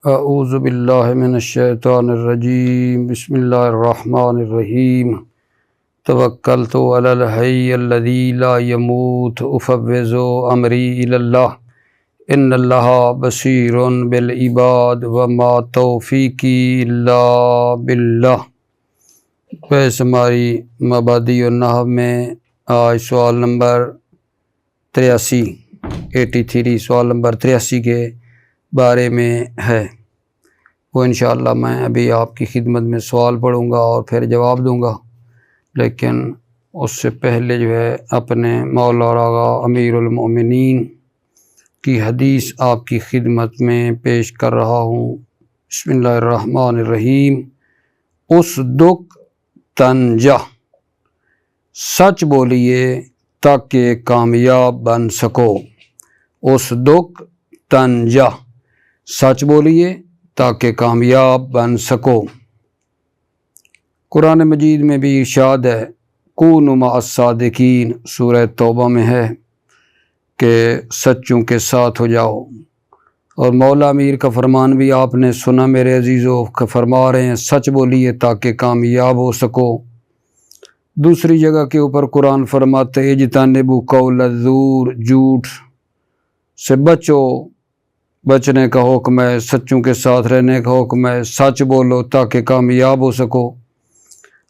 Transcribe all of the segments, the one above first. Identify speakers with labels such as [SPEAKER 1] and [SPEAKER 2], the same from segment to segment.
[SPEAKER 1] اعوذ باللہ من الشیطان الرجیم بسم اللہ الرحمن الرحیم توکلت علی الحی الذی لا يموت افوض امری الی اللہ ان اللہ بصیر بالعباد وما توفیقی الا باللہ۔ بحث ہماری مبادی النحو میں آج سوال نمبر 83 سوال نمبر 83 کے بارے میں ہے۔ وہ انشاءاللہ میں ابھی آپ کی خدمت میں سوال پڑھوں گا اور پھر جواب دوں گا، لیکن اس سے پہلے جو ہے اپنے مولا اور آقا امیر المومنین کی حدیث آپ کی خدمت میں پیش کر رہا ہوں۔ بسم اللہ الرحمن الرحیم۔ اصدق تنجح، سچ بولیے تاکہ کامیاب بن سکو۔ اصدق تنجح، سچ بولیے تاکہ کامیاب بن سکو۔ قرآن مجید میں بھی ارشاد ہے، کونوا مع الصادقین، سورہ توبہ میں ہے کہ سچوں کے ساتھ ہو جاؤ۔ اور مولا امیر کا فرمان بھی آپ نے سنا میرے عزیزو، کہ فرما رہے ہیں سچ بولیے تاکہ کامیاب ہو سکو۔ دوسری جگہ کے اوپر قرآن فرماتے اجتنبوا قول الزور، جھوٹ سے بچو، بچنے کا حکم ہے، سچوں کے ساتھ رہنے کا حکم ہے، سچ بولو تاکہ کامیاب ہو سکو۔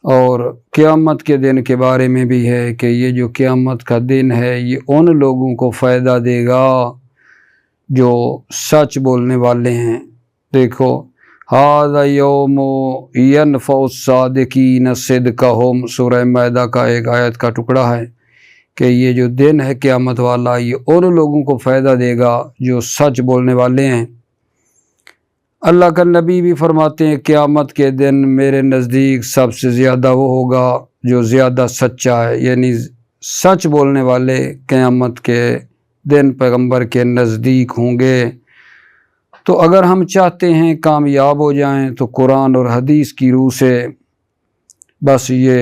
[SPEAKER 1] اور قیامت کے دن کے بارے میں بھی ہے کہ یہ جو قیامت کا دن ہے یہ ان لوگوں کو فائدہ دے گا جو سچ بولنے والے ہیں۔ دیکھو، ھذا یوم ینفع الصادقین صدقہم، سورہ مائدہ کا ایک آیت کا ٹکڑا ہے کہ یہ جو دن ہے قیامت والا یہ ان لوگوں کو فائدہ دے گا جو سچ بولنے والے ہیں۔ اللہ کا نبی بھی فرماتے ہیں قیامت کے دن میرے نزدیک سب سے زیادہ وہ ہوگا جو زیادہ سچا ہے، یعنی سچ بولنے والے قیامت کے دن پیغمبر کے نزدیک ہوں گے۔ تو اگر ہم چاہتے ہیں کامیاب ہو جائیں تو قرآن اور حدیث کی روح سے بس یہ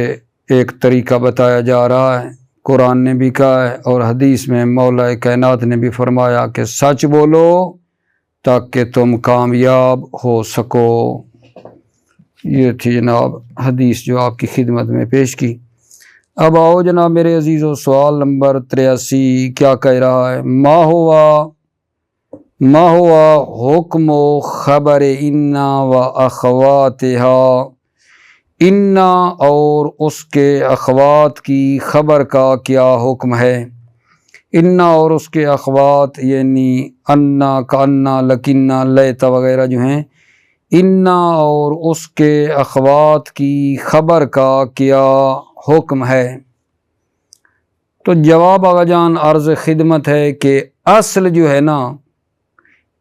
[SPEAKER 1] ایک طریقہ بتایا جا رہا ہے۔ قرآن نے بھی کہا ہے اور حدیث میں مولا کائنات نے بھی فرمایا کہ سچ بولو تاکہ تم کامیاب ہو سکو۔ یہ تھی جناب حدیث جو آپ کی خدمت میں پیش کی۔ اب آؤ جناب میرے عزیزو، سوال نمبر 83 کیا کہہ رہا ہے؟ ما ہوا حکم و خبر انا و اخواتها، انا اور اس کے اخوات کی خبر کا کیا حکم ہے؟ انا اور اس کے اخوات یعنی انا، کانا، لکنا، لیتا وغیرہ جو ہیں، انا اور اس کے اخوات کی خبر کا کیا حکم ہے؟ تو جواب آقا جان عرض خدمت ہے کہ اصل جو ہے نا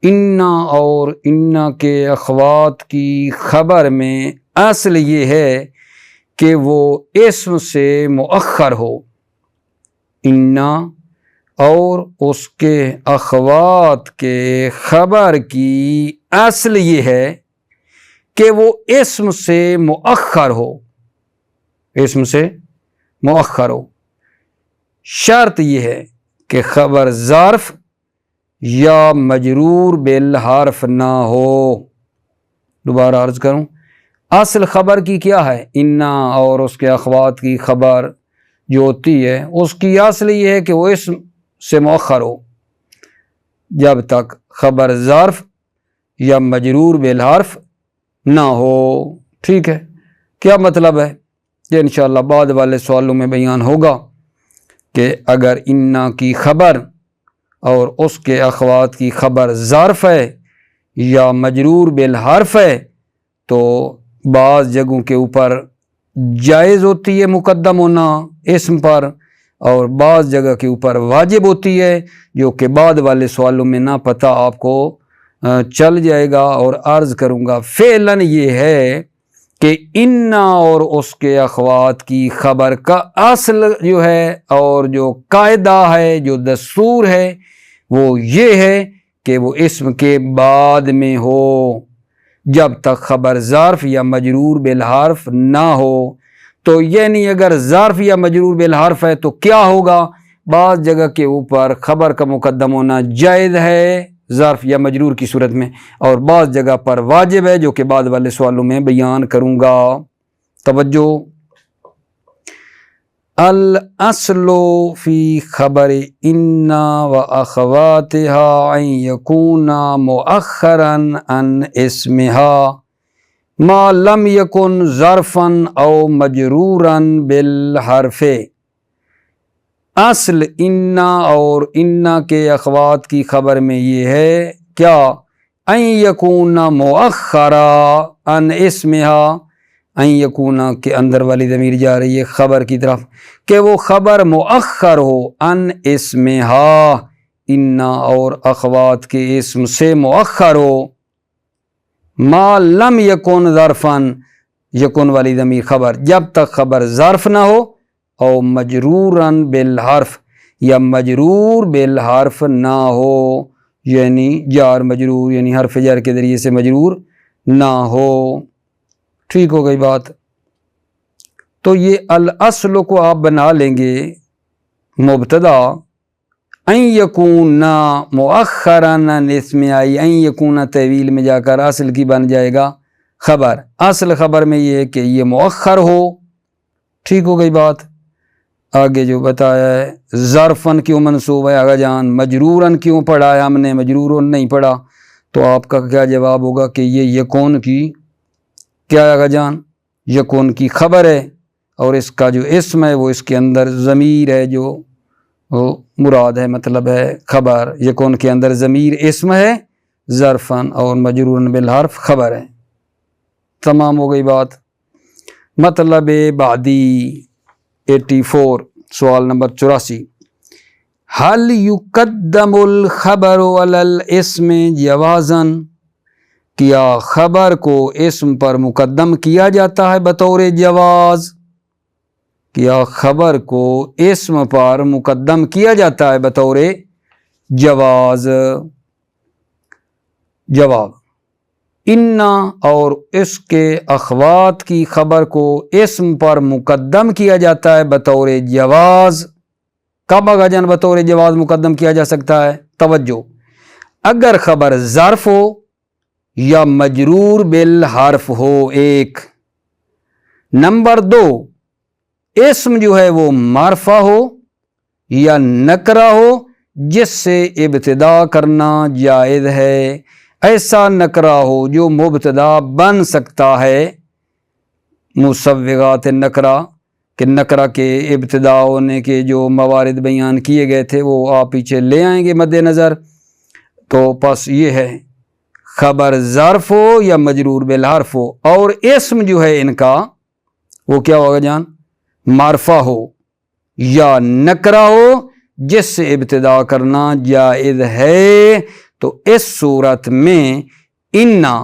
[SPEAKER 1] انا اور انا کے اخوات کی خبر میں اصل یہ ہے کہ وہ اسم سے مؤخر ہو۔ انا اور اس کے اخوات کے خبر کی اصل یہ ہے کہ وہ اسم سے مؤخر ہو، اسم سے مؤخر ہو۔ شرط یہ ہے کہ خبر ظرف یا مجرور بالحرف نہ ہو۔ دوبارہ عرض کروں، اصل خبر کی کیا ہے؟ انا اور اس کے اخوات کی خبر جو ہوتی ہے اس کی اصل یہ ہے کہ وہ اسم سے مؤخر ہو جب تک خبر ظرف یا مجرور بالحرف نہ ہو۔ ٹھیک ہے، کیا مطلب ہے یہ انشاءاللہ بعد والے سوالوں میں بیان ہوگا کہ اگر انا کی خبر اور اس کے اخوات کی خبر ظرف ہے یا مجرور بالحرف ہے تو بعض جگہوں کے اوپر جائز ہوتی ہے مقدم ہونا اسم پر، اور بعض جگہ کے اوپر واجب ہوتی ہے، جو کہ بعد والے سوالوں میں نہ پتہ آپ کو چل جائے گا اور عرض کروں گا۔ فعلاً یہ ہے کہ انا اور اس کے اخوات کی خبر کا اصل جو ہے اور جو قاعدہ ہے، جو دستور ہے، وہ یہ ہے کہ وہ اسم کے بعد میں ہو جب تک خبر ظرف یا مجرور بالحرف نہ ہو۔ تو یعنی اگر ظرف یا مجرور بالحرف ہے تو کیا ہوگا؟ بعض جگہ کے اوپر خبر کا مقدم ہونا جائز ہے ظرف یا مجرور کی صورت میں، اور بعض جگہ پر واجب ہے جو کہ بعد والے سوالوں میں بیان کروں گا۔ توجہ، الاصل فی خبر ان و اخواتها ان یکون مؤخرا عن اسمها ما لم یکن ظرفا او مجرورا بالحرف۔ اصل انا اور انا کے اخوات کی خبر میں یہ ہے کیا، ان یکون مؤخرا عن اسمها، ان یکون کے اندر والی ضمیر جا رہی ہے خبر کی طرف، کہ وہ خبر مؤخر ہو عن اسمها، انا اور اخوات کے اسم سے مؤخر ہو، ما لم یکن ظرفا، یکن والی ضمیر خبر جب تک خبر ظرف نہ ہو، او مجرورا بالحرف، یا مجرور بالحرف نہ ہو، یعنی جار مجرور، یعنی حرف جر کے ذریعے سے مجرور نہ ہو۔ ٹھیک ہو گئی بات؟ تو یہ الاصل کو آپ بنا لیں گے مبتدا، ان یکون مؤخرا عن اسم، آئی ان یکون طویل میں جا کر اصل کی بن جائے گا خبر۔ اصل خبر میں یہ ہے کہ یہ مؤخر ہو۔ ٹھیک ہو گئی بات؟ آگے جو بتایا ہے ظرفن کیوں منصوب ہے آغا جان، مجرورن کیوں پڑھا ہے ہم نے، مجرورن نہیں پڑھا، تو آپ کا کیا جواب ہوگا کہ یہ یکون کی کیا ہے آغا جان، یکون کی خبر ہے، اور اس کا جو اسم ہے وہ اس کے اندر ضمیر ہے جو مراد ہے، مطلب ہے خبر، یکون کے اندر ضمیر اسم ہے، ظرفن اور مجرورن بالحرف خبر ہے۔ تمام ہو گئی بات؟ مطلب بعدی 84، سوال نمبر 84، حل یقدم الخبر علی الاسم جوازا، کیا خبر کو اسم پر مقدم کیا جاتا ہے بطور جواز؟ کیا خبر کو اسم پر مقدم کیا جاتا ہے بطور جواز؟ جواب، انا اور اس کے اخوات کی خبر کو اسم پر مقدم کیا جاتا ہے بطور جواز۔ کب آغا جان بطور جواز مقدم کیا جا سکتا ہے؟ توجہ، اگر خبر ظرف ہو یا مجرور بالحرف ہو، ایک، نمبر دو، اسم جو ہے وہ معرفہ ہو یا نکرہ ہو جس سے ابتدا کرنا جائز ہے، ایسا نکرہ ہو جو مبتدا بن سکتا ہے، مسوغات نکرہ، کہ نکرہ کے ابتدا ہونے کے جو موارد بیان کیے گئے تھے وہ آپ پیچھے لے آئیں گے مد نظر۔ تو پس یہ ہے خبر ظرف ہو یا مجرور بالحرف ہو، اور اسم جو ہے ان کا وہ کیا ہوگا جان، معرفہ ہو یا نکرہ ہو جس سے ابتدا کرنا جائز ہے، تو اس صورت میں انا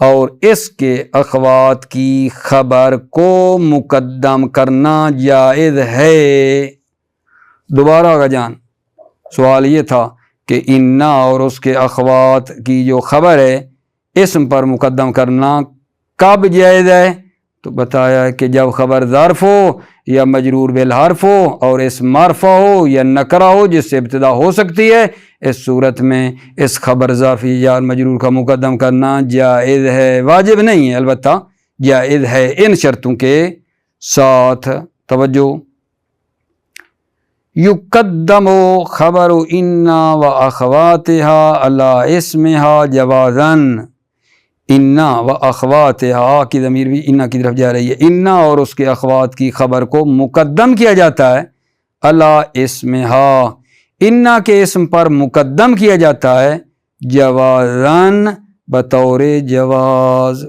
[SPEAKER 1] اور اس کے اخوات کی خبر کو مقدم کرنا جائز ہے۔ دوبارہ آگا جان، سوال یہ تھا کہ انا اور اس کے اخوات کی جو خبر ہے اسم پر مقدم کرنا کب جائز ہے؟ تو بتایا کہ جب خبر ظرف ہو یا مجرور بالحرف ہو اور اسم معرفہ ہو یا نکرہ ہو جس سے ابتدا ہو سکتی ہے، اس صورت میں اس خبر ظرف یا مجرور کا مقدم کرنا جائز ہے، واجب نہیں ہے، البتہ جائز ہے ان شرطوں کے ساتھ۔ توجہ، یقدم خبر انا و اخواتها علی اسمها جوازا، انا و اخواتها کی ضمیر بھی انا کی طرف جا رہی ہے، انا اور اس کے اخوات کی خبر کو مقدم کیا جاتا ہے علی اسمها، انا کے اسم پر مقدم کیا جاتا ہے جوازاً بطور جواز۔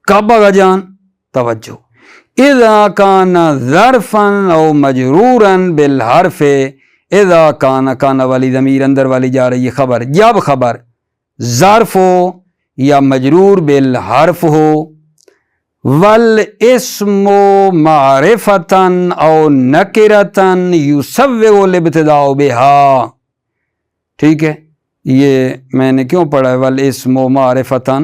[SPEAKER 1] کب آگا جان؟ توجہ، اذا کان ظرفا او مجرورا بالحرف، اذا کان والی ضمیر اندر والی جا رہی ہے خبر، جب خبر ظرف ہو یا مجرور بالحرف ہو، والاسم معرفتا او نکرتا یسوغ الابتداء بہا۔ ٹھیک ہے، یہ میں نے کیوں پڑھا ہے والاسم معرفتا؟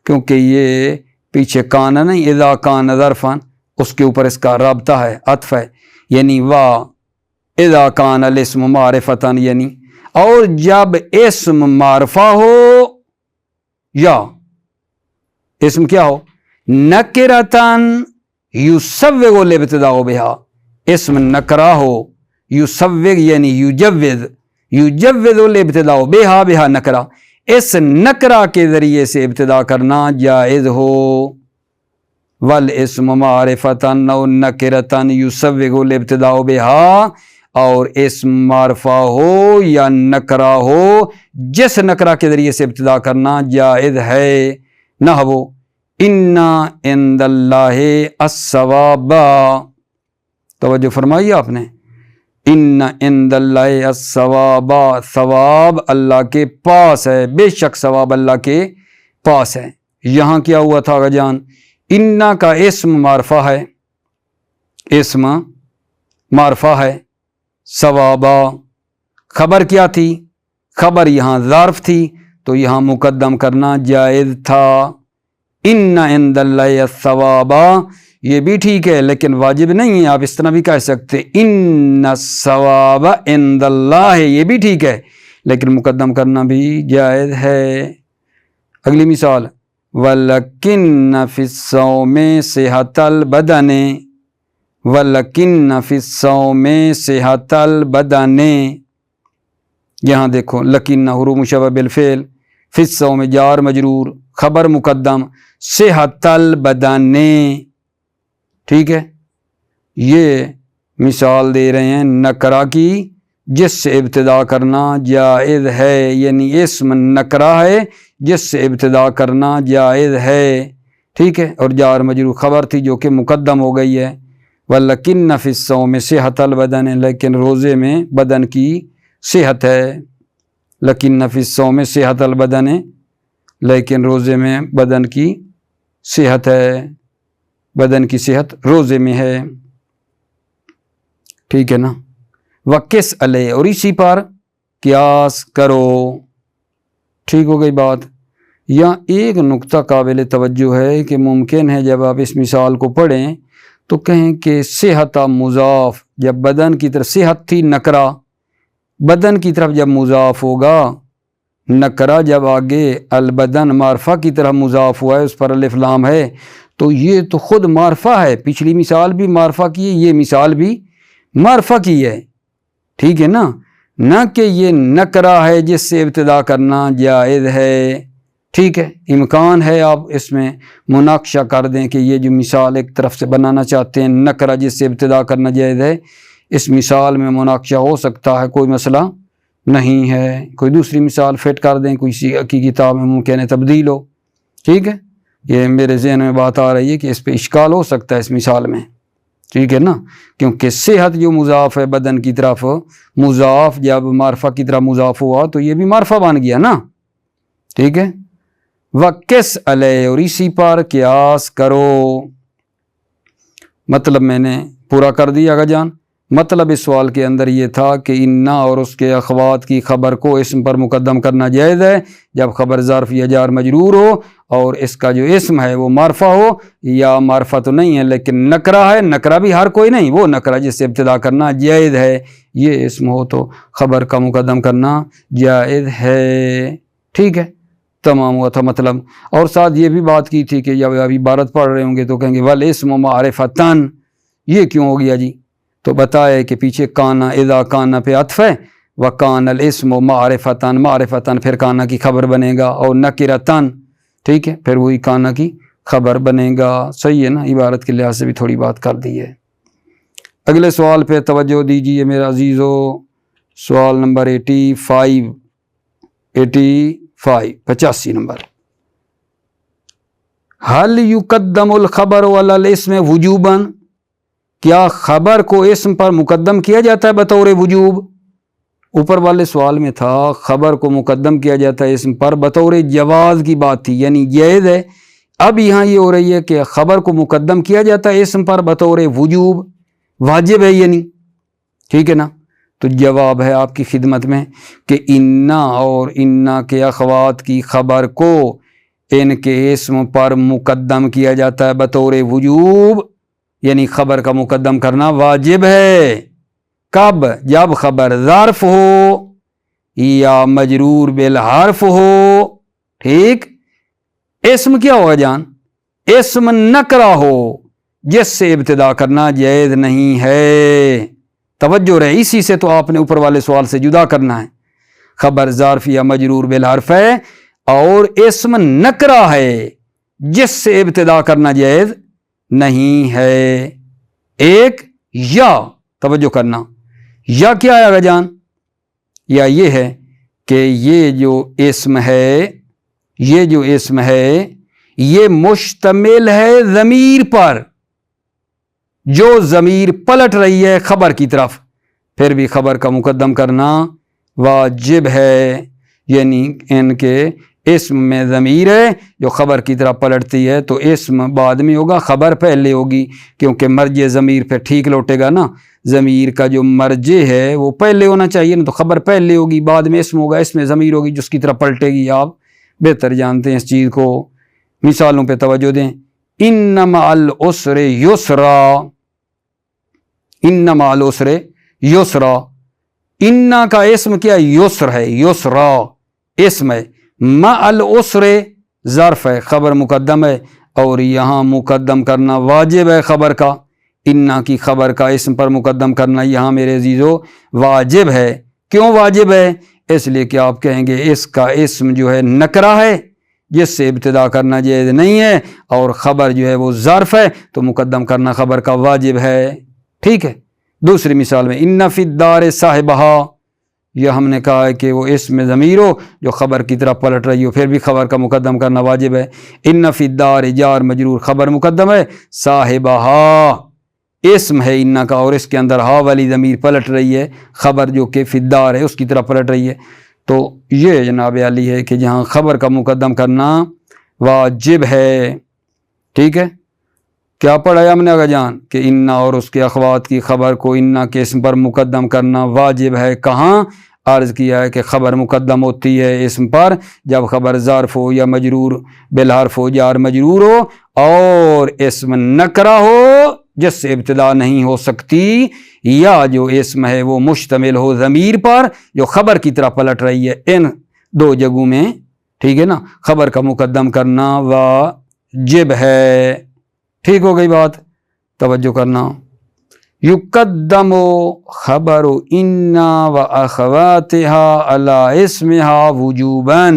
[SPEAKER 1] کیونکہ یہ پیچھے کان نہیں، اذا کان ظرفا، اس کے اوپر اس کا رابطہ ہے، عطف ہے، یعنی اذا کان الاسم معرفتا، یعنی اور جب اسم معرفہ ہو یا اسم کیا ہو نکرتن یسوغ الابتداء بہا، اسم نکرہ ہو یسوغ یعنی یجوز الابتداء بہا نکرہ، اس نکرہ کے ذریعے سے ابتدا کرنا جائز ہو، والاسم معرفتن او نکرتن یسوغ الابتداء بہا، اور اسم معرفہ ہو یا نکرہ ہو جس نکرہ کے ذریعے سے ابتدا کرنا جائز ہے۔ نحو ان عند اللہ الثواب، توجہ فرمائی آپ نے، ان عند اللہ الثواب، ثواب اللہ کے پاس ہے، بے شک ثواب اللہ کے پاس ہے۔ یہاں کیا ہوا تھا آقا جان، انا کا اسم معرفہ ہے، اسم معرفہ ہے، ثوابا خبر کیا تھی، خبر یہاں ظرف تھی تو یہاں مقدم کرنا جائز تھا۔ ان عند اللہ الثواب یہ بھی ٹھیک ہے لیکن واجب نہیں ہے، آپ اس طرح بھی کہہ سکتے ان الثواب عند اللہ، یہ بھی ٹھیک ہے لیکن مقدم کرنا بھی جائز ہے۔ اگلی مثال وَلَكِنَّ فِي الصَّوْمِ صِحَةَ الْبَدَنِ، وَلَكِنَّ فِي الصَّوْمِ صِحَةَ الْبَدَنِ، یہاں دیکھو لکن حروف مشبہ بالفعل، فی الصوم جار مجرور، خبر مقدم، صحت البدن، ٹھیک ہے۔ یہ مثال دے رہے ہیں نکرہ کی جس سے ابتدا کرنا جائز ہے، یعنی اسم نکرہ ہے جس سے ابتدا کرنا جائز ہے، ٹھیک ہے، اور جار مجرور خبر تھی جو کہ مقدم ہو گئی ہے۔ وَلَكِنَّ فِي الصَّوْمِ صِحَةَ الْبَدَنِ، لیکن روزے میں بدن کی صحت ہے، لَكِنَّ فِي الصَّوْمِ صِحَةَ الْبَدَنِ، لیکن روزے میں بدن کی صحت ہے، بدن کی صحت روزے میں ہے، ٹھیک ہے نا۔ وَقِسْ عَلَيْهِ، اور اسی پر قیاس کرو، ٹھیک ہو گئی بات۔ یہاں ایک نقطہ قابل توجہ ہے کہ ممکن ہے جب آپ اس مثال کو پڑھیں تو کہیں کہ صحت مضاف، جب بدن کی طرف صحت تھی نکرہ، بدن کی طرف جب مضاف ہوگا، نکرہ جب آگے البدن معرفہ کی طرف مضاف ہوا ہے، اس پر الف لام ہے، تو یہ تو خود معرفہ ہے، پچھلی مثال بھی معرفہ کی ہے، یہ مثال بھی معرفہ کی ہے، ٹھیک ہے نا، نہ کہ یہ نکرہ ہے جس سے ابتدا کرنا جائز ہے، ٹھیک ہے۔ امکان ہے آپ اس میں مناقشہ کر دیں کہ یہ جو مثال ایک طرف سے بنانا چاہتے ہیں نکرہ جس سے ابتدا کرنا جائز ہے، اس مثال میں مناقشہ ہو سکتا ہے، کوئی مسئلہ نہیں ہے، کوئی دوسری مثال فٹ کر دیں، کوئی سی کی کتاب میں ممکن ہے تبدیل ہو، ٹھیک ہے۔ یہ میرے ذہن میں بات آ رہی ہے کہ اس پہ اشکال ہو سکتا ہے اس مثال میں، ٹھیک ہے نا، کیونکہ صحت جو مضاف ہے بدن کی طرف، مضاف جب معرفہ کی طرف مضاف ہوا تو یہ بھی معرفہ بن گیا نا، ٹھیک ہے۔ وَقِسْ عَلَيْهِ، اور اسی پر قیاس کرو، مطلب میں نے پورا کر دیا آقا جان۔ مطلب اس سوال کے اندر یہ تھا کہ انا اور اس کے اخوات کی خبر کو اسم پر مقدم کرنا جائز ہے جب خبر ظرف یا جار مجرور ہو اور اس کا جو اسم ہے وہ معرفہ ہو، یا معرفہ تو نہیں ہے لیکن نکرہ ہے، نکرہ بھی ہر کوئی نہیں، وہ نکرہ جس سے ابتدا کرنا جائز ہے، یہ اسم ہو تو خبر کا مقدم کرنا جائز ہے، ٹھیک ہے، تمام ہوا تھا مطلب۔ اور ساتھ یہ بھی بات کی تھی کہ جب ابھی عبارت پڑھ رہے ہوں گے تو کہیں گے والاسم معرفتن، یہ کیوں ہو گیا جی؟ تو بتایا کہ پیچھے کانا اذا کانا پہ عطف ہے، وکان الاسم معرفتن، معرفتن پھر کانا کی خبر بنے گا، اور نکرتن، ٹھیک ہے، پھر وہی کانا کی خبر بنے گا، صحیح ہے نا، عبارت کے لحاظ سے بھی تھوڑی بات کر دی ہے۔ اگلے سوال پہ توجہ دیجیے میرا عزیزو، سوال نمبر 85، 85 نمبر۔ حل یقدم الخبر علی الاسم وجوبا، کیا خبر کو اسم پر مقدم کیا جاتا ہے بطور وجوب؟ اوپر والے سوال میں تھا خبر کو مقدم کیا جاتا ہے اسم پر، بطور جواز کی بات تھی، یعنی جائز ہے۔ اب یہاں یہ ہو رہی ہے کہ خبر کو مقدم کیا جاتا ہے اسم پر بطور وجوب، واجب ہے یعنی، ٹھیک ہے نا۔ تو جواب ہے آپ کی خدمت میں کہ انا اور انا کے اخوات کی خبر کو ان کے اسم پر مقدم کیا جاتا ہے بطور وجوب، یعنی خبر کا مقدم کرنا واجب ہے۔ کب؟ جب خبر ظرف ہو یا مجرور بالحرف ہو، ٹھیک، اسم کیا ہوگا جان؟ اسم نکرہ ہو جس سے ابتدا کرنا جائز نہیں ہے۔ توجہ رہے، اسی سے تو آپ نے اوپر والے سوال سے جدا کرنا ہے۔ خبر ظرف یا مجرور بالحرف ہے اور اسم نکرہ ہے جس سے ابتدا کرنا جائز نہیں ہے۔ ایک یا، توجہ کرنا، یا کیا آئے گا جان؟ یا یہ ہے کہ یہ جو اسم ہے یہ مشتمل ہے ضمیر پر، جو ضمیر پلٹ رہی ہے خبر کی طرف، پھر بھی خبر کا مقدم کرنا واجب ہے۔ یعنی ان کے اسم میں ضمیر ہے جو خبر کی طرف پلٹتی ہے تو اسم بعد میں ہوگا، خبر پہلے ہوگی، کیونکہ مرجع ضمیر پہ ٹھیک لوٹے گا نا۔ ضمیر کا جو مرجع ہے وہ پہلے ہونا چاہیے نا، تو خبر پہلے ہوگی، بعد میں اسم ہوگا، اس میں ضمیر ہوگی جس کی طرف پلٹے گی۔ آپ بہتر جانتے ہیں اس چیز کو، مثالوں پہ توجہ دیں۔ ان مع العسر یسرا، ان مع العسر یسرا، ان کا اسم کیا ہے؟ یسر ہے، یسرا اسم ہے، مع العسر ظرف ہے، خبر مقدم ہے، اور یہاں مقدم کرنا واجب ہے خبر کا۔ ان کی خبر کا اسم پر مقدم کرنا یہاں میرے عزیزو واجب ہے۔ کیوں واجب ہے؟ اس لیے کہ آپ کہیں گے اس کا اسم جو ہے نکرہ ہے جس سے ابتدا کرنا جائز نہیں ہے، اور خبر جو ہے وہ ظرف ہے تو مقدم کرنا خبر کا واجب ہے، ٹھیک ہے۔ دوسری مثال میں ان فی الدار صاحبہا، یہ ہم نے کہا ہے کہ وہ اسم ضمیر ہو جو خبر کی طرف پلٹ رہی ہو، پھر بھی خبر کا مقدم کرنا واجب ہے۔ ان فی الدار جار مجرور، خبر مقدم ہے، صاحبہا اسم ہے ان کا، اور اس کے اندر ہا والی ضمیر پلٹ رہی ہے، خبر جو کہ فی الدار ہے اس کی طرف پلٹ رہی ہے۔ تو یہ جناب عالی ہے کہ جہاں خبر کا مقدم کرنا واجب ہے، ٹھیک ہے۔ کیا پڑھا ہم نے آگا جان؟ کہ ان اور اس کے اخوات کی خبر کو ان کے اسم پر مقدم کرنا واجب ہے۔ کہاں؟ عرض کیا ہے کہ خبر مقدم ہوتی ہے اسم پر جب خبر ظرف ہو یا مجرور بالحرف ہو، جار مجرور ہو، اور اسم نکرہ ہو جس سے ابتدا نہیں ہو سکتی، یا جو اسم ہے وہ مشتمل ہو ضمیر پر جو خبر کی طرح پلٹ رہی ہے۔ ان دو جگہوں میں، ٹھیک ہے نا، خبر کا مقدم کرنا واجب ہے۔ ٹھیک ہو گئی بات؟ توجہ کرنا۔ یقدم خبر ان و اخواتها علی اسمها وجوبا،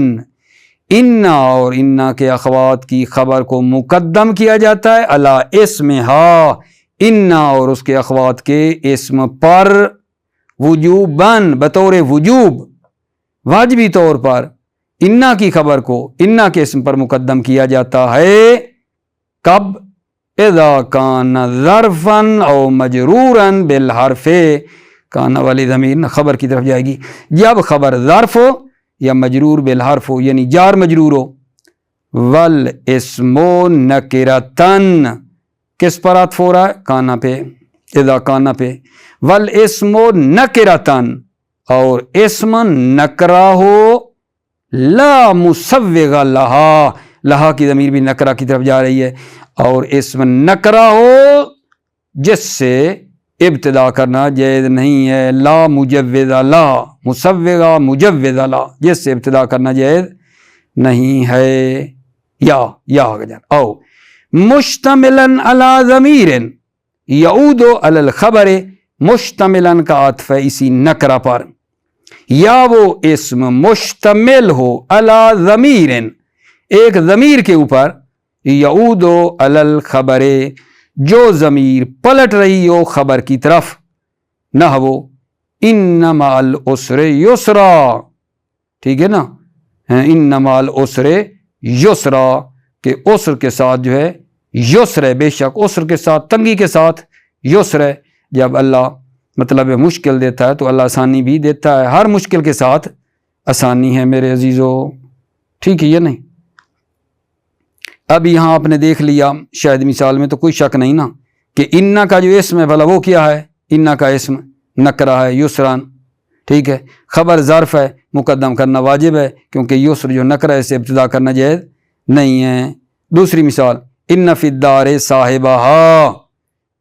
[SPEAKER 1] ان اور ان کے اخوات کی خبر کو مقدم کیا جاتا ہے علی اسمها، ان اور اس کے اخوات کے اسم پر، وجوباً بطور وجوب، واجبی طور پر ان کی خبر کو ان کے اسم پر مقدم کیا جاتا ہے۔ کب؟ اذا کان ظرفا او مجرورا بالحرف، کان والی ضمیر خبر کی طرف جائے گی، جب خبر ظرف ہو یا مجرور بالحرف ہو، یعنی جار مجرور ہو۔ والاسم نکرتن، کس پر عطف ہو رہا ہے؟ کانا پہ، اذا کانا پہ۔ والاسم نکرتن، اور اسم نکرہ ہو، لا مسوغ لہا، لہا کی ضمیر بھی نکرہ کی طرف جا رہی ہے، اور اسم نکرہ ہو جس سے ابتدا کرنا جائز نہیں ہے، لا مجوز لا، مسوغہ مجوز لا، جس سے ابتدا کرنا جائز نہیں ہے۔ یا او مشتملاً علی ضمیر یعود علی الخبر، مشتملاً کا عطف ہے اسی نکرہ پر، یا وہ اسم مشتمل ہو علی ضمیر، ایک ضمیر کے اوپر، یعود علی الخبر جو ضمیر پلٹ رہی ہو خبر کی طرف، نحو ان مع العسر یسرا، ٹھیک ہے نا، ان مع العسر یسرا، کہ عسر کے ساتھ جو ہے یسر ہے، بے شک عسر کے ساتھ، تنگی کے ساتھ یسر ہے۔ جب اللہ مطلب مشکل دیتا ہے تو اللہ آسانی بھی دیتا ہے، ہر مشکل کے ساتھ آسانی ہے میرے عزیزو، ٹھیک ہے یہ نہیں؟ اب یہاں آپ نے دیکھ لیا شاید مثال میں، تو کوئی شک نہیں نا کہ ان کا جو اسم ہے بھلا وہ کیا ہے؟ ان کا اسم نکرہ ہے، یسران، ٹھیک ہے، خبر ظرف ہے، مقدم کرنا واجب ہے کیونکہ یسر جو نکرہ سے ابتدا کرنا جائز نہیں ہے۔ دوسری مثال، ان فی الدار صاحبہا،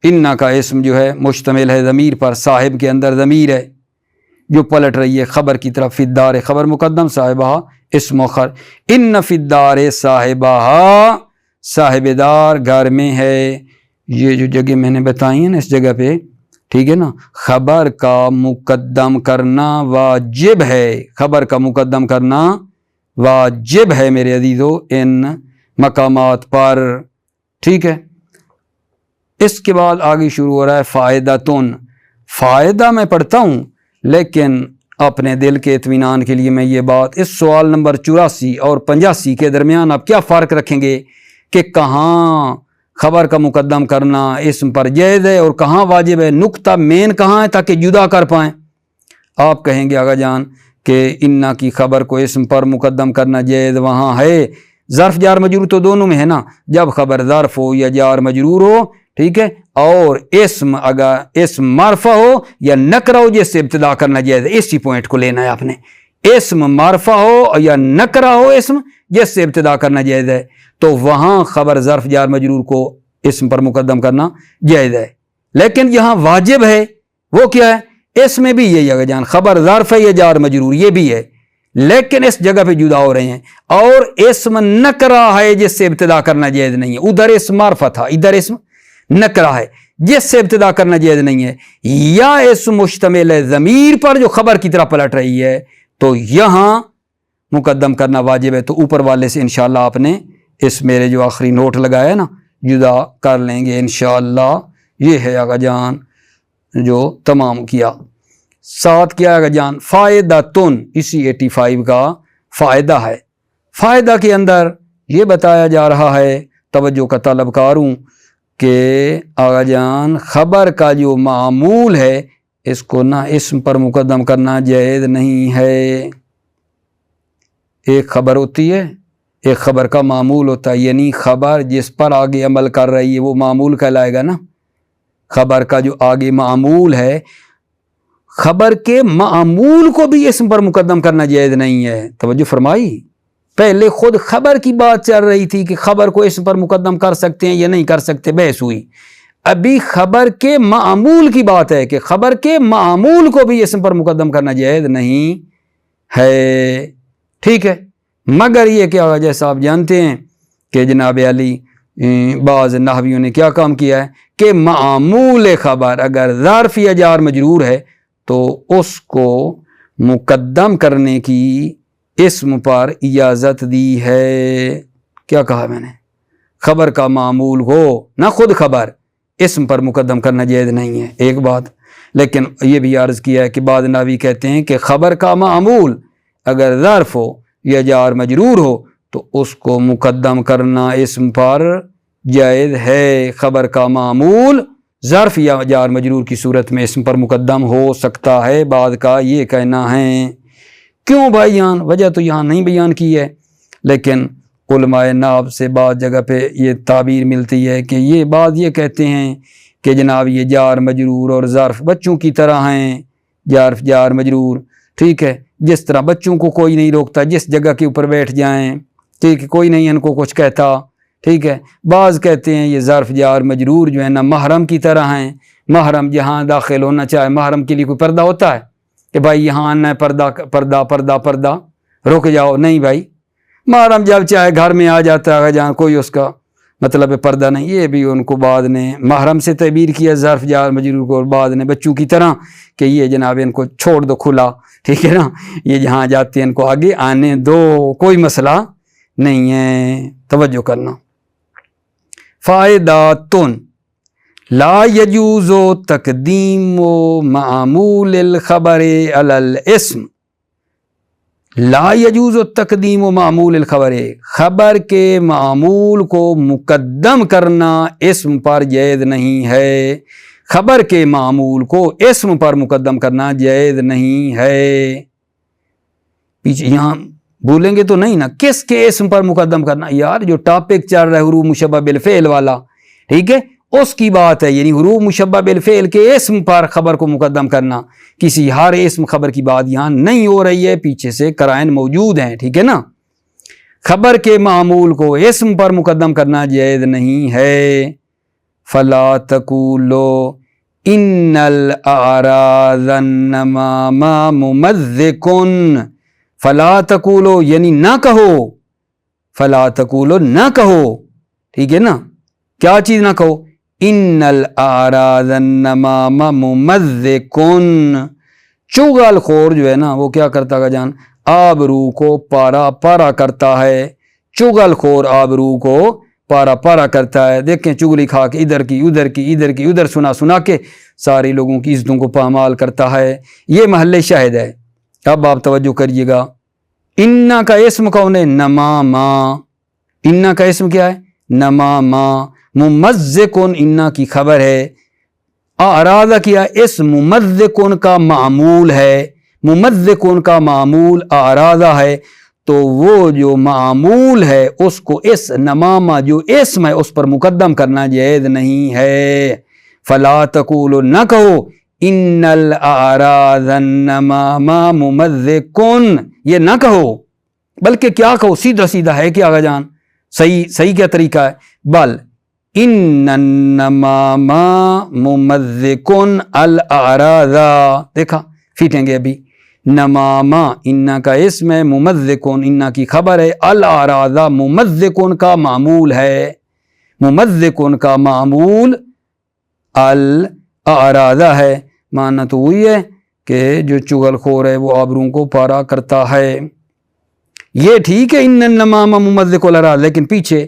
[SPEAKER 1] ان کا اسم جو ہے مشتمل ہے ضمیر پر، صاحب کے اندر ضمیر ہے، جو پلٹ رہی ہے خبر کی طرف، فی الدار خبر مقدم، صاحبہ اسم مؤخر، ان فی الدار صاحبہ صاحب دار گھر میں ہے، یہ جو جگہ میں نے بتائی ہیں نا اس جگہ پہ، ٹھیک ہے نا، خبر کا مقدم کرنا واجب ہے، خبر کا مقدم کرنا واجب ہے میرے عزیزو ان مقامات پر، ٹھیک ہے۔ اس کے بعد آگے شروع ہو رہا ہے فائدہ تن، فائدہ میں پڑھتا ہوں لیکن اپنے دل کے اطمینان کے لیے میں یہ بات اس سوال نمبر 84 اور 85 کے درمیان آپ کیا فرق رکھیں گے کہ کہاں خبر کا مقدم کرنا اسم پر جائز ہے اور کہاں واجب ہے، نقطہ مین کہاں ہے تاکہ جدا کر پائیں۔ آپ کہیں گے آقا جان کہ انا کی خبر کو اسم پر مقدم کرنا جائز وہاں ہے، ظرف جار مجرور تو دونوں میں ہے نا، جب خبر ظرف ہو یا جار مجرور ہو، ٹھیک ہے، اور اسم اگر اسم معرفہ ہو یا نکرہ ہو جس سے ابتدا کرنا جائز ہے، اسی پوائنٹ کو لینا ہے آپ نے، اسم معرفہ ہو یا نکرہ ہو اسم جس سے ابتدا کرنا جائز ہے تو وہاں خبر ظرف جار مجرور کو اسم پر مقدم کرنا جائز ہے۔ لیکن یہاں واجب ہے وہ کیا ہے، اس میں بھی یہی ہے جان، خبر ظرف ہے یا جار مجرور یہ بھی ہے، لیکن اس جگہ پہ جدا ہو رہے ہیں، اور اسم نکرہ ہے جس سے ابتدا کرنا جائز نہیں ہے، ادھر اسم معرفہ تھا ادھر اسم نکرہ ہے جس سے ابتدا کرنا جائز نہیں ہے، یا اسم مشتمل ہے ضمیر پر جو خبر کی طرح پلٹ رہی ہے تو یہاں مقدم کرنا واجب ہے۔ تو اوپر والے سے انشاءاللہ آپ نے اس میرے جو آخری نوٹ لگایا ہے نا جدا کر لیں گے انشاءاللہ۔ یہ ہے آقا جان جو تمام کیا، ساتھ کیا آقا جان فائدہ تن، اسی 85 کا فائدہ ہے۔ فائدہ کے اندر یہ بتایا جا رہا ہے، توجہ کا طلبکار ہوں، کہ آقا جان خبر کا جو معمول ہے اس کو نہ اسم پر مقدم کرنا جائز نہیں ہے۔ ایک خبر ہوتی ہے، ایک خبر کا معمول ہوتا ہے، یعنی خبر جس پر آگے عمل کر رہی ہے وہ معمول کہلائے گا نا۔ خبر کا جو آگے معمول ہے، خبر کے معمول کو بھی اسم پر مقدم کرنا جائز نہیں ہے۔ توجہ فرمائی، پہلے خود خبر کی بات چل رہی تھی کہ خبر کو اسم پر مقدم کر سکتے ہیں یا نہیں کر سکتے، بحث ہوئی، ابھی خبر کے معمول کی بات ہے کہ خبر کے معمول کو بھی اسم پر مقدم کرنا جائز نہیں ہے، ٹھیک ہے۔ مگر یہ کیا، جیسا آپ جانتے ہیں کہ جناب علی بعض نحویوں نے کیا کام کیا ہے کہ معمول خبر اگر ظرف یا جار مجرور ہے تو اس کو مقدم کرنے کی اسم پر اجازت دی ہے۔ کیا کہا میں نے، خبر کا معمول ہو نہ خود خبر، اسم پر مقدم کرنا جائز نہیں ہے، ایک بات۔ لیکن یہ بھی عرض کیا ہے کہ بعض نحوی کہتے ہیں کہ خبر کا معمول اگر ظرف ہو یا جار مجرور ہو تو اس کو مقدم کرنا اسم پر جائز ہے۔ خبر کا معمول ظرف یا جار مجرور کی صورت میں اسم پر مقدم ہو سکتا ہے، بعض کا یہ کہنا ہے۔ کیوں بھائی جان، وجہ تو یہاں نہیں بیان کی ہے، لیکن علماء نحو سے بعض جگہ پہ یہ تعبیر ملتی ہے کہ یہ بعض یہ کہتے ہیں کہ جناب یہ جار مجرور اور ظرف بچوں کی طرح ہیں، جار مجرور، ٹھیک ہے، جس طرح بچوں کو کوئی نہیں روکتا جس جگہ کے اوپر بیٹھ جائیں، ٹھیک ہے، کوئی نہیں ان کو کچھ کہتا، ٹھیک ہے۔ بعض کہتے ہیں یہ ظرف جار مجرور جو ہے نا محرم کی طرح ہیں، محرم جہاں داخل ہونا چاہے، محرم کے لیے کوئی پردہ ہوتا ہے کہ بھائی یہاں آنا ہے، پردہ پردہ پردہ پردہ، رک جاؤ، نہیں بھائی، محرم جب چاہے گھر میں آ جاتا ہے جہاں کوئی اس کا مطلب ہے پردہ نہیں۔ یہ بھی ان کو بعد نے محرم سے تعبیر کیا ظرف جار مجرور کو، اور بعد نے بچوں کی طرح کہ یہ جناب ان کو چھوڑ دو کھلا، ٹھیک ہے نا، یہ جہاں جاتے ہیں ان کو آگے آنے دو، کوئی مسئلہ نہیں ہے۔ توجہ کرنا، فائداتن لا یجوز تقدیم معمول الخبر علی الاسم، لا یجوز تقدیم معمول الخبر، خبر کے معمول کو مقدم کرنا اسم پر جائز نہیں ہے، خبر کے معمول کو اسم پر مقدم کرنا جائز نہیں ہے۔ پیچھے یہاں بھولیں گے تو نہیں نا، کس کے اسم پر مقدم کرنا، یار جو ٹاپک چل رہا ہے حروف مشبہ بالفعل والا، ٹھیک ہے، اس کی بات ہے، یعنی حروف مشبہ بالفعل کے اسم پر خبر کو مقدم کرنا، کسی ہر اسم خبر کی بات یہاں نہیں ہو رہی ہے، پیچھے سے قرائن موجود ہیں، ٹھیک ہے نا۔ خبر کے معمول کو اسم پر مقدم کرنا جائز نہیں ہے۔ فلا تقولو ان الاعراض انما ممزقن فلا تقولو، یعنی نہ کہو، فلا تقولو نہ کہو، ٹھیک ہے نا، کیا چیز نہ کہو، ان الاعراض انما ممزقن، چغل خور جو ہے نا وہ کیا کرتا ہے جان، آبرو کو پارا پارا کرتا ہے، چغل خور آبرو کو پارا پارا کرتا ہے، دیکھیں چگلی کھا کے ادھر کی ادھر کی ادھر کی ادھر سنا سنا کے سارے لوگوں کی عزتوں کو پامال کرتا ہے۔ یہ محل شاہد ہے۔ اب آپ توجہ کریے گا، انا کا اسم کون ہے، نماما، انا کا اسم کیا ہے، نماما، ممزقن انا کی خبر ہے، اعراض کیا، اس ممزقن کا معمول ہے، ممزقن کا معمول اعراض ہے، تو وہ جو معمول ہے اس کو اس نماما جو اسم ہے اس پر مقدم کرنا جائز نہیں ہے۔ فلا تقولو، نہ کہو، ان الاعراض انما ممزقن، یہ نہ کہو، بلکہ کیا کہو، سیدھا سیدھا ہے کہ آگا جان، صحیح کیا طریقہ ہے، بل ان انما ممزقن الاعراض، دیکھا فیٹیں گے ابھی، نماما انا کا اسم ہے، ممزقن انا کی خبر ہے، الاعراض ممزقن کا معمول ہے، ممزقن کا معمول الاعراض ہے، معنی تو وہی ہے کہ جو چغل خور ہے وہ آبروں کو پارا کرتا ہے۔ یہ ٹھیک ہے ان النمام ممزق الاعراض، لیکن پیچھے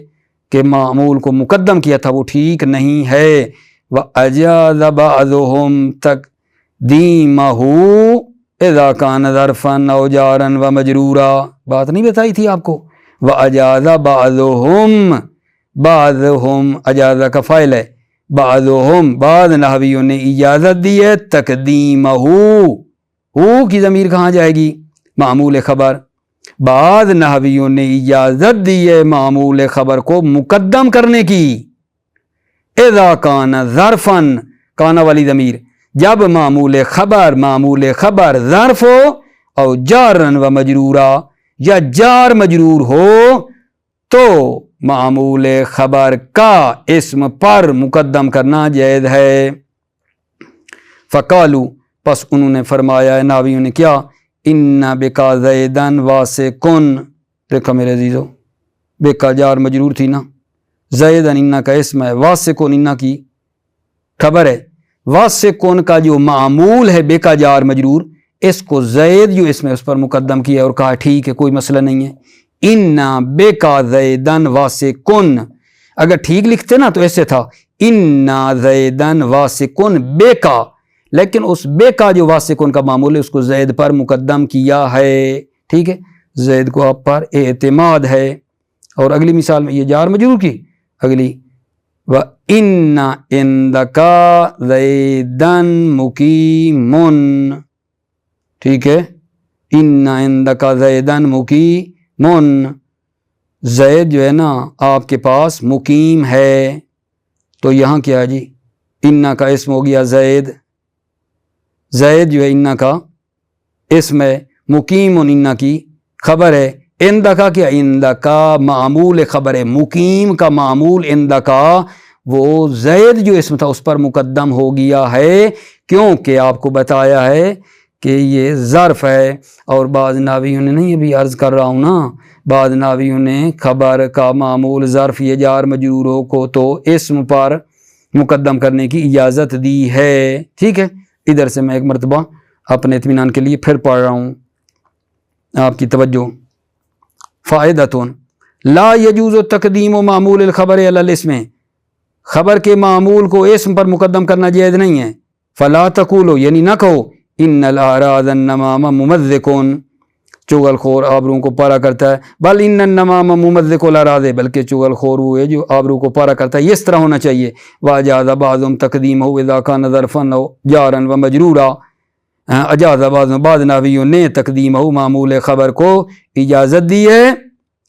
[SPEAKER 1] کہ معمول کو مقدم کیا تھا وہ ٹھیک نہیں ہے۔ وَأَجَازَ بَعْضُهُمْ تَقْدِيمَهُ اذا کان ظرفا او جارا و مجرورا، بات نہیں بتائی تھی آپ کو، وَأَجَازَ بَعْضُهُمْ، بعضهم اجازہ کا فاعل ہے، بعضهم بعض نحویوں نے اجازت دی ہے، تقدیمہ، ہو کی ضمیر کہاں جائے گی، معمول خبر، بعض نحویوں نے اجازت دی ہے معمول خبر کو مقدم کرنے کی، اذا کان ظرفا، کانا والی ضمیر، جب معمول خبر ظرف ہو، او جارن و مجرورا، یا جار مجرور ہو، تو معمول خبر کا اسم پر مقدم کرنا جائز ہے۔ فقالو، پس انہوں نے فرمایا، ناویوں نے کیا، ان بکا زیدن واسقن، دیکھا میرے عزیزو، بکا جار مجرور تھی نا، زیدن انہ کا اسم ہے، واسقن انہ کی خبر ہے، واسقن کا جو معمول ہے بکا جار مجرور، اس کو زید جو اسم ہے اس پر مقدم کیا اور کہا ٹھیک ہے کوئی مسئلہ نہیں ہے، انا بکا زیدن واسقن، اگر ٹھیک لکھتے نا تو ایسے تھا انا زیدن واسقن بکا، لیکن اس بکا جو واسقن کا معمول ہے اس کو زید پر مقدم کیا ہے، ٹھیک ہے، زید کو آپ پر اعتماد ہے۔ اور اگلی مثال میں یہ جار مجرور کی، اگلی وَإِنَّ عِنْدَكَ زَيْدًا مُقِيمٌ، ٹھیک ہے، اِنَّ عِنْدَكَ زَيْدًا مُقِيمٌ، زید جو ہے نا آپ کے پاس مقیم ہے، تو یہاں کیا ہے جی، انہ کا اسم ہو گیا زید، زید جو ہے انہ کا اسم ہے، مقیم انہ کی خبر ہے، اندہ کا کیا، اندہ کا معمول خبر ہے، مقیم کا معمول اندہ کا وہ زید جو اسم تھا اس پر مقدم ہو گیا ہے، کیونکہ آپ کو بتایا ہے کہ یہ ظرف ہے، اور بعض ناویوں نے، نہیں ابھی عرض کر رہا ہوں نا، بعض ناویوں نے خبر کا معمول ظرف یا جار مجروروں کو تو اسم پر مقدم کرنے کی اجازت دی ہے، ٹھیک ہے۔ ادھر سے میں ایک مرتبہ اپنے اطمینان کے لیے پھر پڑھ رہا ہوں، آپ کی توجہ، فائدۃ لا یجوز تقدیم و معمول الخبر علی الاسم، خبر کے معمول کو اسم پر مقدم کرنا جائز نہیں ہے، فلا تقولو، یعنی نہ کہو، ان الاعراض انما ممزقون، چغل خور آبروں کو پارا کرتا ہے، بل ان انما ممزق الاعراض، بلکہ چغل خور وہ ہے جو آبروں کو پارا کرتا ہے، یہ اس طرح ہونا چاہیے، واجاز بعضهم تقدیمہ اذا کان ظرفا او جارا و مجرورا، اجاز بعض ناویوں نے تقدیمہ معمول خبر کو اجازت دی ہے،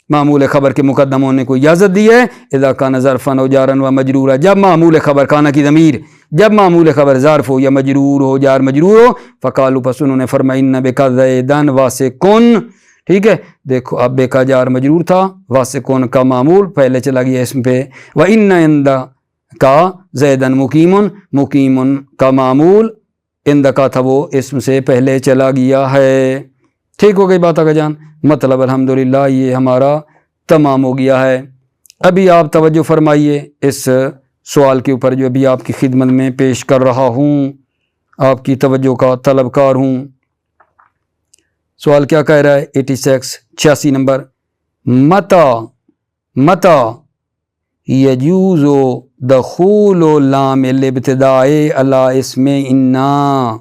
[SPEAKER 1] معمول خبر کے مقدم ہونے کو اجازت دی ہے، اذا کان ظرفا او جارا و مجرورا، جب معمول خبر، کانا کی ضمیر، جب معمول خبر ظرف ہو یا مجرور ہو، جار مجرور ہو، فقالوا، پس انہوں نے فرمایا، ان بکا زیدن واسقن، ٹھیک ہے، دیکھو اب بکا جار مجرور تھا، واسقن کا معمول پہلے چلا گیا اسم پہ، وان عند کا زیدن مقیمن، مقیمن کا معمول عند کا تھا وہ اسم سے پہلے چلا گیا ہے۔ ٹھیک ہو گئی بات آگے جان؟ مطلب الحمدللہ یہ ہمارا تمام ہو گیا ہے۔ ابھی آپ توجہ فرمائیے اس سوال کے اوپر جو ابھی آپ کی خدمت میں پیش کر رہا ہوں، آپ کی توجہ کا طلبکار ہوں۔ سوال کیا کہہ رہا ہے؟ 86 نمبر، متا یجوز دخول لام الابتداء علی اسم انا،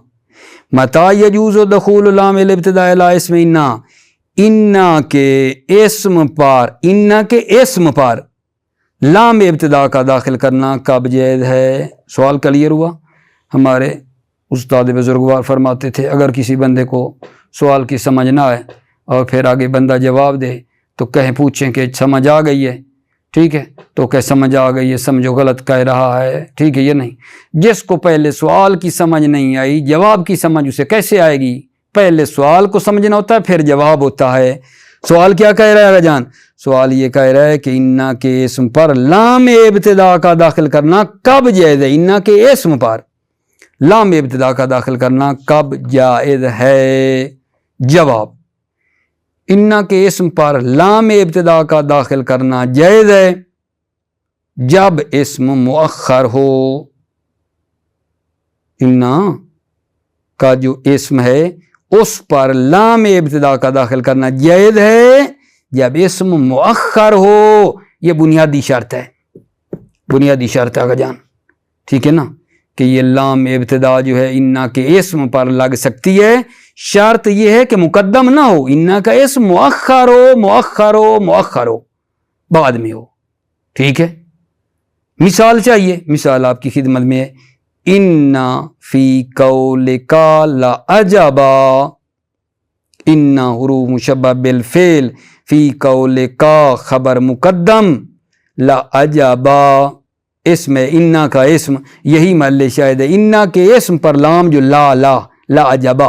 [SPEAKER 1] متا یجوز دخول لام الابتداء علی اسم انا، انا کے اسم پر لام ابتدا کا داخل کرنا کب جائز ہے؟ سوال کلیئر ہوا؟ ہمارے استاد بزرگوار فرماتے تھے اگر کسی بندے کو سوال کی سمجھ نہ آئے اور پھر آگے بندہ جواب دے تو کہیں پوچھیں کہ سمجھ آ گئی ہے، ٹھیک ہے، تو کہ سمجھ آ گئی ہے، سمجھو غلط کہہ رہا ہے، ٹھیک ہے، یہ نہیں۔ جس کو پہلے سوال کی سمجھ نہیں آئی جواب کی سمجھ اسے کیسے آئے گی؟ پہلے سوال کو سمجھنا ہوتا ہے پھر جواب ہوتا ہے۔ سوال کیا کہہ رہا ہے جان؟ سوال یہ کہہ رہا ہے کہ انا کے اسم پر لام ابتدا کا داخل کرنا کب جائز ہے؟ انا کے اسم پر لام ابتدا کا داخل کرنا کب جائز ہے؟ جواب، انا کے اسم پر لام ابتدا کا داخل کرنا جائز ہے جب اسم مؤخر ہو۔ انا کا جو اسم ہے اس پر لام ابتدا کا داخل کرنا جائز ہے جب اسم مؤخر ہو۔ یہ بنیادی شرط ہے، بنیادی شرط ہے آگے جان، ٹھیک ہے نا، کہ یہ لام ابتدا جو ہے انا کے اسم پر لگ سکتی ہے، شرط یہ ہے کہ مقدم نہ ہو، انا کا اسم مؤخر ہو، بعد میں ہو، ٹھیک ہے۔ مثال چاہیے، مثال آپ کی خدمت میں ہے، انا فی قولک لعجبا، انا حروف مشبہ بالفعل، فی قولک خبر مقدم، لعجبا اسم ہے، انا کا اسم، یہی محل شاہد ہے، انا کے اسم پر لام جو لعجبا،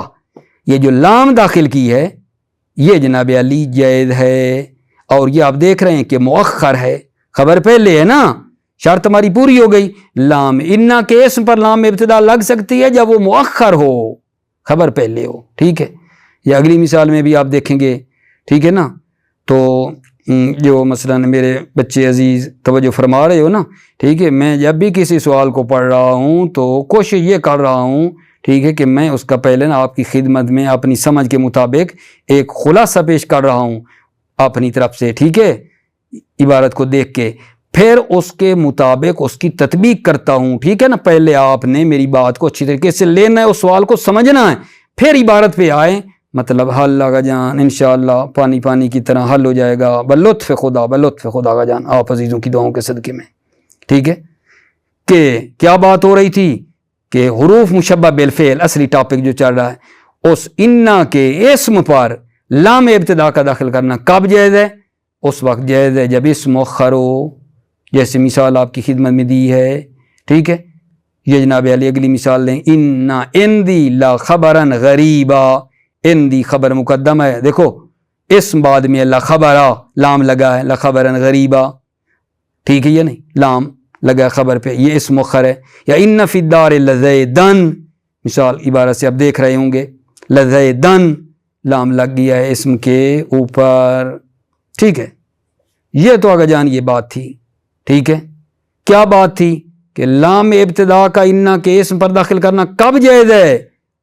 [SPEAKER 1] یہ جو لام داخل کی ہے یہ جناب علی جائز ہے، اور یہ آپ دیکھ رہے ہیں کہ مؤخر ہے، خبر پہلے ہے نا، شرط ہماری پوری ہو گئی۔ لام انا کے اسم پر لام ابتدا لگ سکتی ہے جب وہ مؤخر ہو، خبر پہلے ہو، ٹھیک ہے۔ یہ اگلی مثال میں بھی آپ دیکھیں گے، ٹھیک ہے نا۔ تو جو مثلا میرے بچے عزیز توجہ فرما رہے ہو نا، ٹھیک ہے، میں جب بھی کسی سوال کو پڑھ رہا ہوں تو کوشش یہ کر رہا ہوں، ٹھیک ہے، کہ میں اس کا پہلے نا آپ کی خدمت میں اپنی سمجھ کے مطابق ایک خلاصہ پیش کر رہا ہوں اپنی طرف سے، ٹھیک ہے، عبارت کو دیکھ کے، پھر اس کے مطابق اس کی تطبیق کرتا ہوں، ٹھیک ہے نا۔ پہلے آپ نے میری بات کو اچھی طریقے سے لینا ہے، اس سوال کو سمجھنا ہے، پھر عبارت پہ آئیں، مطلب حل آگا جان انشاءاللہ پانی کی طرح حل ہو جائے گا بلطف خدا آگا جان، آپ عزیزوں کی دعاؤں کے صدقے میں، ٹھیک ہے۔ کہ کیا بات ہو رہی تھی کہ حروف مشبہ بالفعل، اصلی ٹاپک جو چل رہا ہے، اس انا کے اسم پر لام ابتدا کا داخل کرنا کب جائز ہے؟ اس وقت جائز ہے جب اسم مؤخر ہو، جیسے مثال آپ کی خدمت میں دی ہے، ٹھیک ہے۔ یہ جناب علی اگلی مثال لیں، انا اندی لا خبرن غریبا، اندی خبر مقدم ہے، دیکھو اسم بعد میں لا خبرا، لام لگا ہے، لا خبرن غریبا، ٹھیک ہے، یہ نہیں لام لگا خبر پہ، یہ اسم مؤخر ہے۔ یا ان فی الدار لزیدن، مثال عبارت سے آپ دیکھ رہے ہوں گے، لزیدن لام لگ گیا ہے اسم کے اوپر، ٹھیک ہے۔ یہ تو آگے جان یہ بات تھی، ٹھیک ہے۔ کیا بات تھی کہ لام ابتدا کا انا کے اسم پر داخل کرنا کب جائز ہے؟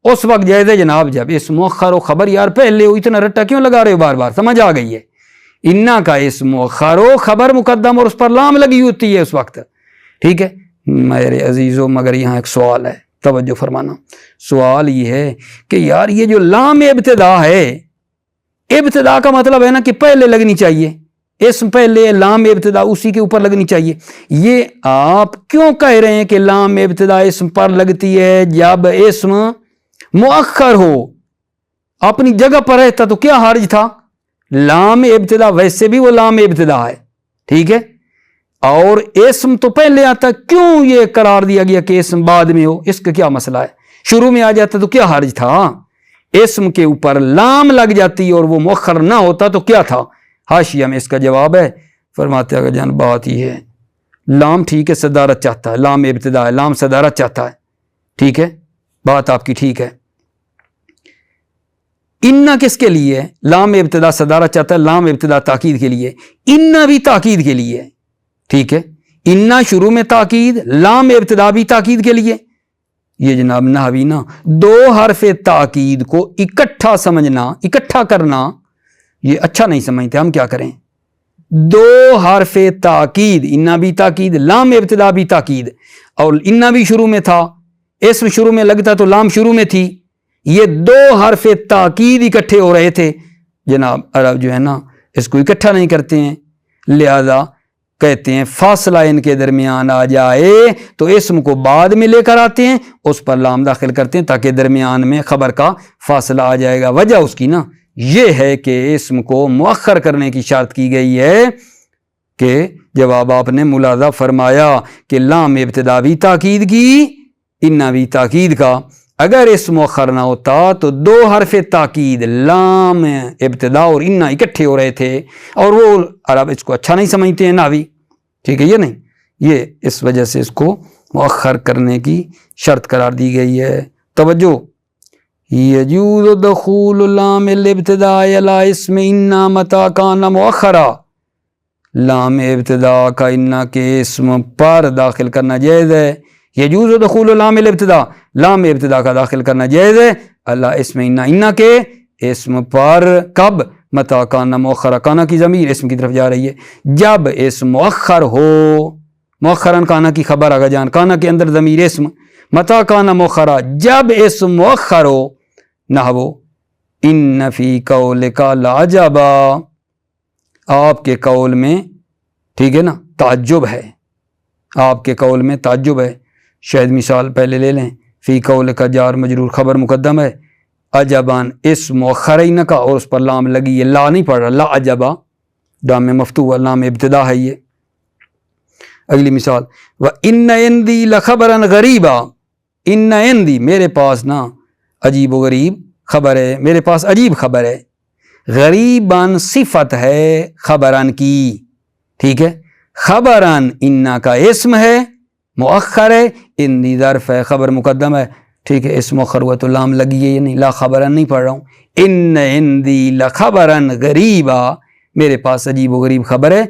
[SPEAKER 1] اس وقت جائز ہے جناب جب اسم مؤخر ہو، خبر یار پہلے ہو، اتنا رٹا کیوں لگا رہے ہو بار بار، سمجھ آ گئی ہے۔ انا کا اسم مؤخر ہو، خبر مقدم اور اس پر لام لگی ہوتی ہے اس وقت، ٹھیک ہے میرے عزیزوں۔ مگر یہاں ایک سوال ہے، توجہ فرمانا، سوال یہ ہے کہ یار یہ جو لام ابتدا ہے، ابتدا کا مطلب ہے نا کہ پہلے لگنی چاہیے، اسم پہلے، لام ابتدا اسی کے اوپر لگنی چاہیے، یہ آپ کیوں کہہ رہے ہیں کہ لام ابتدا اسم پر لگتی ہے جب اسم مؤخر ہو؟ اپنی جگہ پر رہتا تو کیا حرج تھا؟ لام ابتدا ویسے بھی وہ لام ابتدا ہے، ٹھیک ہے، اور اسم تو پہلے آتا، کیوں یہ قرار دیا گیا کہ اسم بعد میں ہو؟ اس کا کیا مسئلہ ہے؟ شروع میں آ جاتا تو کیا حرج تھا؟ اسم کے اوپر لام لگ جاتی اور وہ مؤخر نہ ہوتا تو کیا تھا؟ حاشیہ میں اس کا جواب ہے، فرماتے اگر جان بات یہ ہے، لام ٹھیک ہے صدارت چاہتا ہے، لام ابتدا ہے، لام صدارت چاہتا ہے، ٹھیک ہے، بات آپ کی ٹھیک ہے۔ انا کس کے لیے؟ لام ابتدا صدارت چاہتا ہے، لام ابتدا تاکید کے لیے، انا بھی تاکید کے لیے، ٹھیک ہے، انا شروع میں تاکید، لام ابتدا بھی تاکید کے لیے۔ یہ جناب نحوی نا دو حرف تاکید کو اکٹھا سمجھنا، اکٹھا کرنا یہ اچھا نہیں سمجھتے، ہم کیا کریں؟ دو حرف تاکید، انا بھی تاکید، لام ابتدا بھی تاکید، اور انا بھی شروع میں تھا، اسم شروع میں لگتا تو لام شروع میں تھی، یہ دو حرف تاکید اکٹھے ہو رہے تھے، جناب عرب جو ہے نا اس کو اکٹھا نہیں کرتے ہیں، لہذا کہتے ہیں فاصلہ ان کے درمیان آ جائے تو اسم کو بعد میں لے کر آتے ہیں، اس پر لام داخل کرتے ہیں تاکہ درمیان میں خبر کا فاصلہ آ جائے گا۔ وجہ اس کی نا یہ ہے کہ اسم کو مؤخر کرنے کی شرط کی گئی ہے کہ جواب آپ نے ملاحظہ فرمایا کہ لام ابتدا بھی تاکید کی، انا بھی تاکید کا، اگر اسم مؤخر نہ ہوتا تو دو حرف تاکید لام ابتدا اور انا اکٹھے ہو رہے تھے، اور وہ عرب اس کو اچھا نہیں سمجھتے ہیں نحوی، ٹھیک ہے، یہ نہیں، یہ اس وجہ سے اس کو مؤخر کرنے کی شرط قرار دی گئی ہے۔ توجہ، یجوز دخول لام الابتداء علی اسم انا متی کان مؤخرا، لام ابتدا کا انا کے اسم پر داخل کرنا جائز ہے۔ یجوز دخول لام الابتداء، لام ابتدا کا داخل کرنا جائز ہے، اللہ اسم انا کے اسم پر، کب؟ متی کان مؤخرا، کانا کی ضمیر اسم کی طرف جا رہی ہے، جب اسم مؤخر ہو، مؤخراً کانا کی خبر آگا جان، کانا کے اندر ضمیر اسم، متی کان مؤخرا، جب اسم مؤخر ہو، نحو ان فی قولک لعجبا، آپ کے قول میں، ٹھیک ہے نا، تعجب ہے، آپ کے قول میں تعجب ہے، شاید مثال پہلے لے لیں، فی قولک جار مجرور خبر مقدم ہے، عجبان اسم مؤخر ہی نہ کا اور اس پر لام لگی ہے، لا نہیں پڑھ رہا، لا عجبا دام میں مفتوح، لام ابتدا ہے یہ۔ اگلی مثال، وَإِنَّ عِنْدِي لَخَبَرًا غَرِيبًا، ان عندی میرے پاس نا عجیب و غریب خبر ہے، میرے پاس عجیب خبر ہے، غریباً صفت ہے خبرن کی، ٹھیک ہے، خبرن انا کا اسم ہے، مؤخر ہے، اندی ظرف ہے، خبر مقدم ہے، ٹھیک ہے، اسم مؤخر ہوا تو لام لگی ہے، یہ نہیں، لا خبرن نہیں پڑھ رہا ہوں، ان عندی لخبرن غریبا، میرے پاس عجیب و غریب خبر ہے،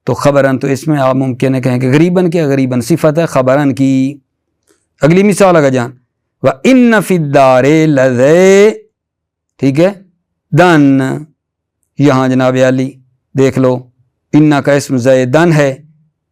[SPEAKER 1] تو خبرن تو اس میں آپ ممکن ہے کہیں کہ غریباً کیا، غریباً صفت ہے خبرن کی۔ اگلی مثال اگر جان، وَإِنَّ فِي الدَّارِ لَزَيْدًا، ٹھیک ہے، دن، یہاں جناب علی دیکھ لو، انا کا اسم زیدن ہے،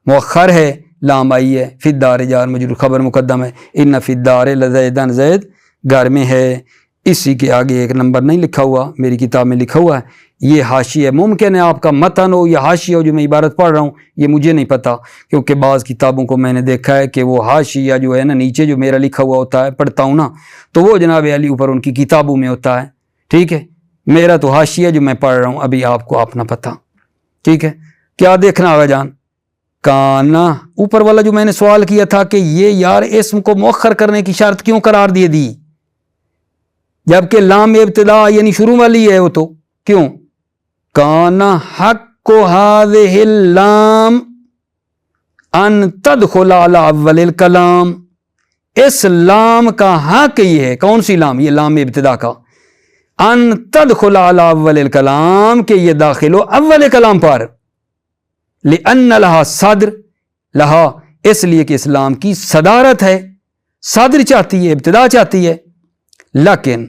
[SPEAKER 1] مؤخر ہے، لام آئی ہے، فی الدار جار مجرور خبر مقدم ہے، ان فی الدار لزیدن، زید گھر میں ہے، اسی کے آگے ایک نمبر نہیں لکھا ہوا، میری کتاب میں لکھا ہوا ہے، یہ حاشیہ ہے، ممکن ہے آپ کا متن ہو یا حاشیہ ہو جو میں عبارت پڑھ رہا ہوں، یہ مجھے نہیں پتا، کیونکہ بعض کتابوں کو میں نے دیکھا ہے کہ وہ حاشیہ جو ہے نا نیچے جو میرا لکھا ہوا ہوتا ہے پڑھتا ہوں نا، تو وہ جناب علی اوپر ان کی کتابوں میں ہوتا ہے، ٹھیک ہے، میرا تو حاشیہ جو میں پڑھ رہا ہوں ابھی آپ کو اپنا پتہ، ٹھیک ہے، کیا دیکھنا آگا جان، کانا اوپر والا جو میں نے سوال کیا تھا کہ یہ یار اسم کو مؤخر کرنے کی شرط کیوں قرار دے دی جبکہ لام ابتدا یعنی شروع والی ہے، وہ تو کیوں؟ کانا حق کو ہذہ اللام ان تدخل علی اول الکلام، اس لام کا حق یہ ہے، کون سی لام؟ یہ لام ابتدا کا، ان تدخل علی اول الکلام، کہ یہ داخل ہو اول کلام پر، لأن لہا صدر، لہا اس لیے کہ اسلام کی صدارت ہے، صدر چاہتی ہے، ابتدا چاہتی ہے، لیکن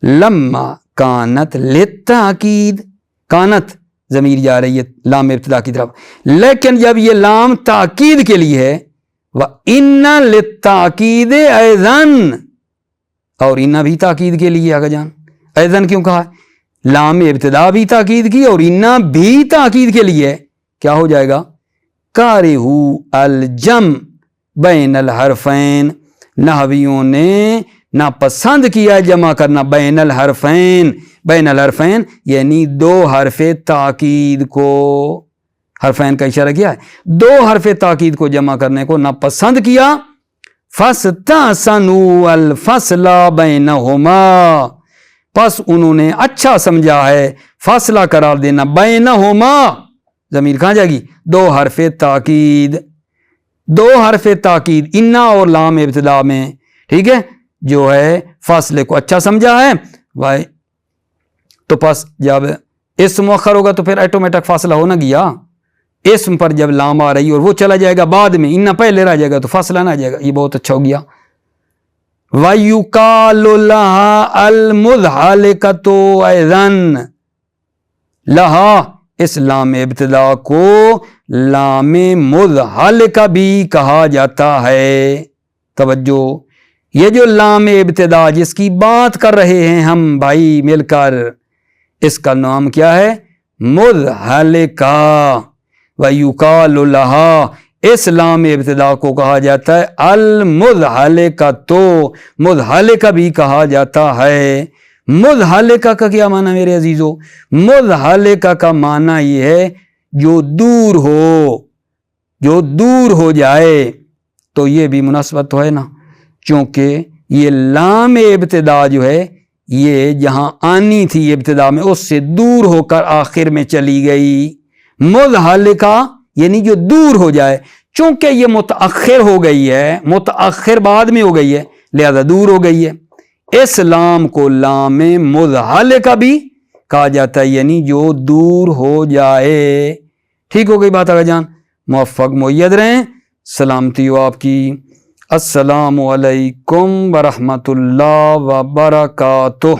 [SPEAKER 1] لما کانت للتاکید، کانت ضمیر جا رہی ہے لام ابتدا کی طرف، لیکن جب یہ لام تاکید کے لیے ہے، وَإِنَّ لِلتَّاكِيدِ أَيْضًا، اور انا بھی تاکید کے لیے آگا جان، ایضاً کیوں کہا ہے؟ لام ابتدا بھی تاکید کی اور انا بھی تاکید کے لیے، کیا ہو جائے گا؟ کارہو الجم بین الحرفین، نحویوں نے ناپسند کیا جمع کرنا بین الحرفین، بین الحرفین یعنی دو حرف تاکید کو، حرفین کا اشارہ کیا ہے، دو حرف تاکید کو جمع کرنے کو ناپسند کیا، فَاسْتَحْسَنُوا الْفَصْلَ بَيْنَهُمَا، پس انہوں نے اچھا سمجھا ہے فاصلہ قرار دینا، بینہما ضمیر کہاں جائے گی؟ دو حرف تاکید، دو حرف تاکید انا اور لام ابتدا میں، ٹھیک ہے، جو ہے فاصلے کو اچھا سمجھا ہے بھائی. تو پس جب اسم مؤخر ہوگا تو پھر ایٹومیٹک فاصلہ ہونا گیا. اسم پر جب لام آ رہی اور وہ چلا جائے گا بعد میں، انا پہلے رہ جائے گا تو فاصلہ نہ آ جائے گا. یہ بہت اچھا ہو گیا. وَيُقَالُ لَهَا الْمُضْحَلِقَةُ أَيْضًا، لہا اس لام ابتدا کو لام مضحلقہ بھی کہا جاتا ہے. توجہ، یہ جو لام ابتدا جس کی بات کر رہے ہیں ہم بھائی مل کر، اس کا نام کیا ہے؟ مضحلقہ. وَيُقَالُ لَهَا، اس لام ابتدا کو کہا جاتا ہے المضحلقہ، تو مضحلقہ بھی کہا جاتا ہے. مضحلقہ کا کیا معنی میرے عزیزو؟ مضحلقہ کا معنی یہ ہے جو دور ہو، جو دور ہو جائے. تو یہ بھی مناسبت تو ہے نا، چونکہ یہ لام ابتدا جو ہے یہ جہاں آنی تھی ابتدا میں اس سے دور ہو کر آخر میں چلی گئی. مضحلقہ یعنی جو دور ہو جائے، چونکہ یہ متأخر ہو گئی ہے، متأخر بعد میں ہو گئی ہے، لہذا دور ہو گئی ہے. اس لام کو لام مضحلقہ بھی کہا جاتا ہے، یعنی جو دور ہو جائے. ٹھیک ہو گئی بات آگے جان؟ موفق مؤید رہیں، سلامتی ہو آپ کی. السلام علیکم ورحمۃ اللہ وبرکاتہ.